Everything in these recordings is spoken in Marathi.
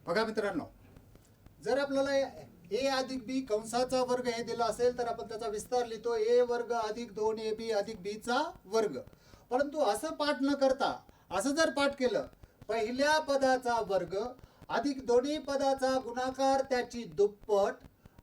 बघा मित्रांनो, जर आपल्याला ए अधिक बी कंसाचा वर्ग हे दिला असेल तर आपण त्याचा विस्तार लिहितो ए वर्ग अधिक 2ab अधिक b चा वर्ग. परंतु असं पाठ न करता असं जर पाठ केलं, पहिल्या पदाचा वर्ग अधिक दोन्ही पदाचा गुणाकार त्याची दुप्पट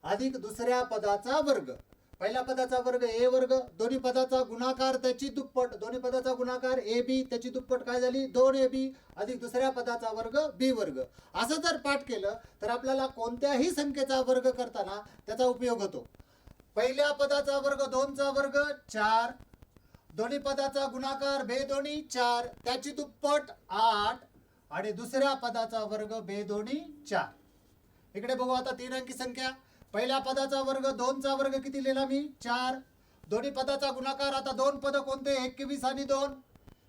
अधिक दुसऱ्या पदाचा वर्ग. पहिल्या पदाचा वर्ग ए वर्ग, दोन्ही पदाचा गुणाकार त्याची दुप्पट, दोन्ही पदाचा गुणाकार ए बी त्याची दुप्पट काय झाली 2ab अधिक दुसऱ्या पदाचा वर्ग बी वर्ग. असं जर पाठ केलं तर आपल्याला कोणत्याही संख्येचा वर्ग करताना त्याचा उपयोग होतो. पहिल्या पदाचा वर्ग 2 चा वर्ग 4, दोन्ही पदाचा गुणाकार बे दोन्ही 4 त्याची दुप्पट 8 आणि दुसऱ्या पदाचा वर्ग बे दोन्ही 4. इकडे बघू आता 3 अंकी संख्या. पहिल्या पदाचा वर्ग 2 चा वर्ग किती लिहिला मी 4, दोन्ही पदाचा गुणाकार आता दोन पद कोणते 21 आणि 2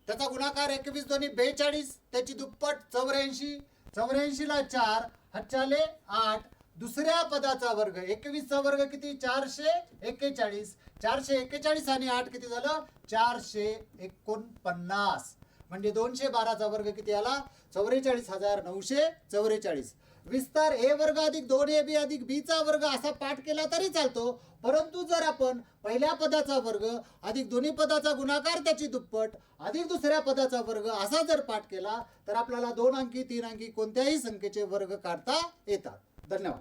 त्याचा गुणाकार 21 दोन्ही 42 त्याची दुप्पट 84, 84 ला 4 हातच्याले 8 दुसऱ्या पदाचा वर्ग 21 चा वर्ग किती 441, 441 आणि 8 किती झालं 449 म्हणजे 212 चा वर्ग किती आला 44,944. विस्तार ए वर्ग अधिक 2ab अधिक b चा वर्ग असा पाठ केला तरी चालतो. परंतु जर आपण पहिल्या पदाचा वर्ग अधिक दोन्ही पदाचा गुणाकार त्याची दुप्पट अधिक दुसऱ्या पदाचा वर्ग असा जर पाठ केला तर आपल्याला 2 अंकी 3 अंकी कोणत्याही संख्येचे वर्ग काढता येतात. धन्यवाद.